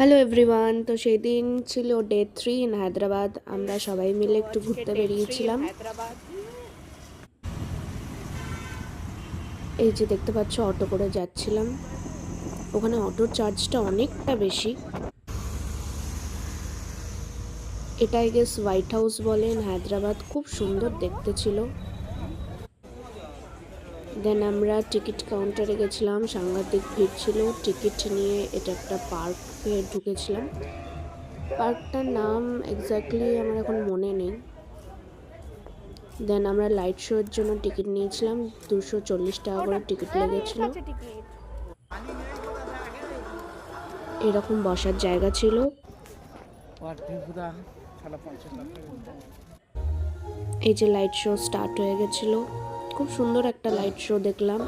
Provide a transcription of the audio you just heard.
Hello everyone, তো সেই দিন ছিল ডে 3 ইন হায়দ্রাবাদ। আমরা সবাই মিলে একটু ঘুরতে বেরিয়েছিলাম। এই যে দেখতে পাচ্ছ, অটো করে যাচ্ছিলাম। ওখানে অটোর চার্জটা অনেকটা বেশি। এটা আই গেস হোয়াইট হাউস বলেন হায়দ্রাবাদ, খুব সুন্দর দেখতে ছিল। দেন আমরা টিকিট কাউন্টারে গেছিলাম, সাংঘাতিক ভিড় ছিল। টিকিট নিয়ে এটা একটা পার্কে ঢুকেছিলাম। পার্কটার নাম এক্স্যাক্টলি আমার এখন মনে নেই। দেন আমরা লাইট শো এর জন্য টিকিট নিয়েছিলাম। 240 টাকা করে টিকিট লেগেছিল। এরকম বসার জায়গা ছিল। এই যে লাইট শো স্টার্ট হয়ে গেছিল, খুব সুন্দর একটা লাইট শো দেখলাম।